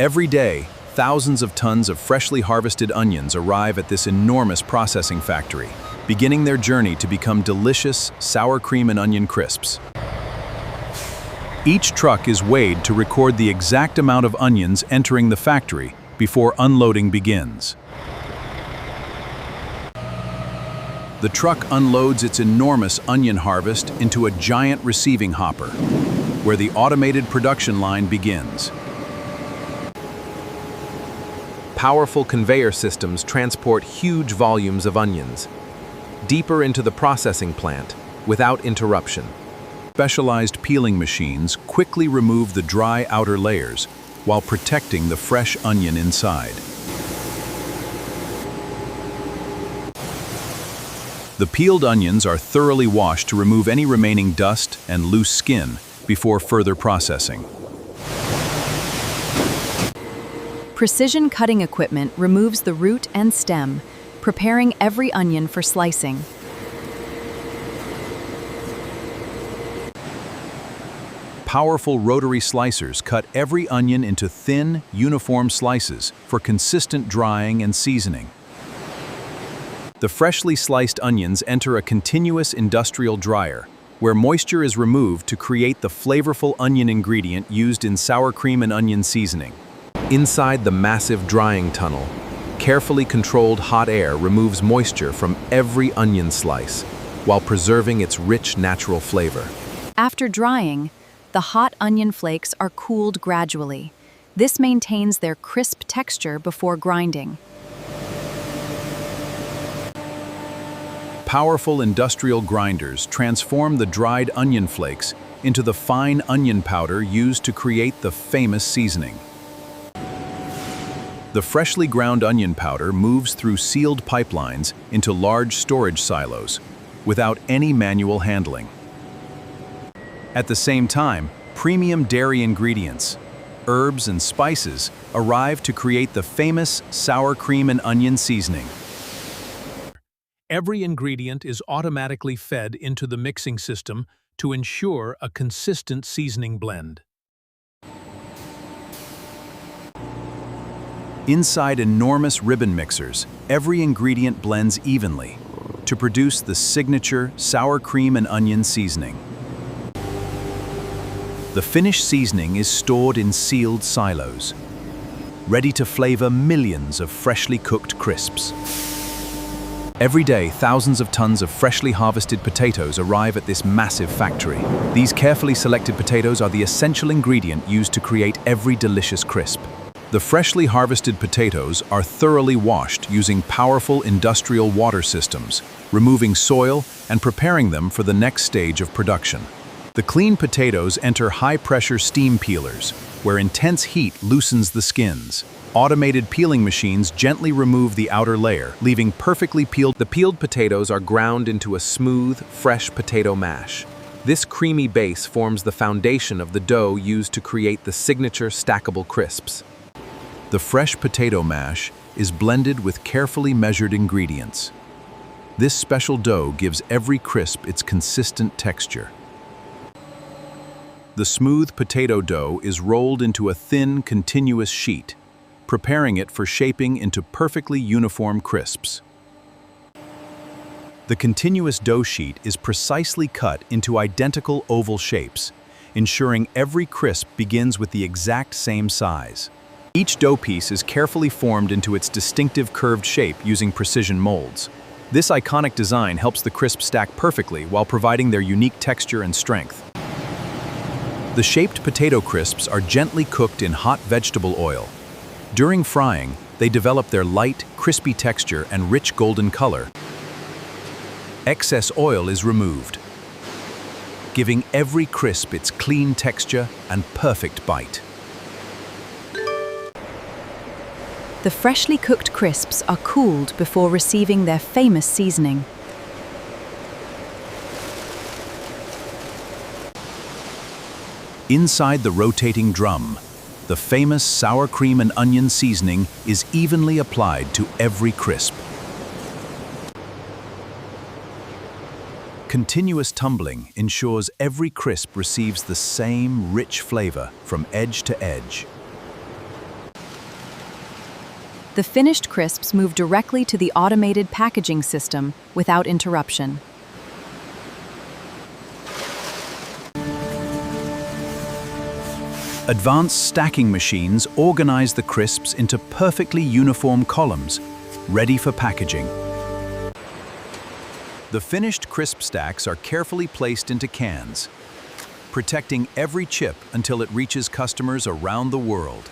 Every day, thousands of tons of freshly harvested onions arrive at this enormous processing factory, beginning their journey to become delicious sour cream and onion crisps. Each truck is weighed to record the exact amount of onions entering the factory before unloading begins. The truck unloads its enormous onion harvest into a giant receiving hopper, where the automated production line begins. Powerful conveyor systems transport huge volumes of onions deeper into the processing plant without interruption. Specialized peeling machines quickly remove the dry outer layers while protecting the fresh onion inside. The peeled onions are thoroughly washed to remove any remaining dust and loose skin before further processing. Precision cutting equipment removes the root and stem, preparing every onion for slicing. Powerful rotary slicers cut every onion into thin, uniform slices for consistent drying and seasoning. The freshly sliced onions enter a continuous industrial dryer, where moisture is removed to create the flavorful onion ingredient used in sour cream and onion seasoning. Inside the massive drying tunnel, carefully controlled hot air removes moisture from every onion slice, while preserving its rich natural flavor. After drying, the hot onion flakes are cooled gradually. This maintains their crisp texture before grinding. Powerful industrial grinders transform the dried onion flakes into the fine onion powder used to create the famous seasoning. The freshly ground onion powder moves through sealed pipelines into large storage silos without any manual handling. At the same time, premium dairy ingredients, herbs and spices arrive to create the famous sour cream and onion seasoning. Every ingredient is automatically fed into the mixing system to ensure a consistent seasoning blend. Inside enormous ribbon mixers, every ingredient blends evenly to produce the signature sour cream and onion seasoning. The finished seasoning is stored in sealed silos, ready to flavor millions of freshly cooked crisps. Every day, thousands of tons of freshly harvested potatoes arrive at this massive factory. These carefully selected potatoes are the essential ingredient used to create every delicious crisp. The freshly harvested potatoes are thoroughly washed using powerful industrial water systems, removing soil and preparing them for the next stage of production. The clean potatoes enter high-pressure steam peelers, where intense heat loosens the skins. Automated peeling machines gently remove the outer layer, leaving perfectly peeled. The peeled potatoes are ground into a smooth, fresh potato mash. This creamy base forms the foundation of the dough used to create the signature stackable crisps. The fresh potato mash is blended with carefully measured ingredients. This special dough gives every crisp its consistent texture. The smooth potato dough is rolled into a thin, continuous sheet, preparing it for shaping into perfectly uniform crisps. The continuous dough sheet is precisely cut into identical oval shapes, ensuring every crisp begins with the exact same size. Each dough piece is carefully formed into its distinctive curved shape using precision molds. This iconic design helps the crisps stack perfectly while providing their unique texture and strength. The shaped potato crisps are gently cooked in hot vegetable oil. During frying, they develop their light, crispy texture and rich golden color. Excess oil is removed, giving every crisp its clean texture and perfect bite. The freshly cooked crisps are cooled before receiving their famous seasoning. Inside the rotating drum, the famous sour cream and onion seasoning is evenly applied to every crisp. Continuous tumbling ensures every crisp receives the same rich flavor from edge to edge. The finished crisps move directly to the automated packaging system without interruption. Advanced stacking machines organize the crisps into perfectly uniform columns, ready for packaging. The finished crisp stacks are carefully placed into cans, protecting every chip until it reaches customers around the world.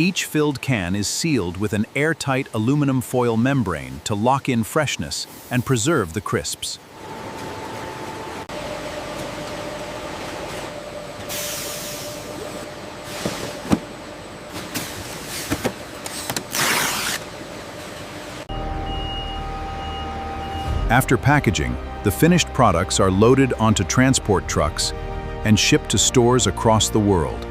Each filled can is sealed with an airtight aluminum foil membrane to lock in freshness and preserve the crisps. After packaging, the finished products are loaded onto transport trucks and shipped to stores across the world.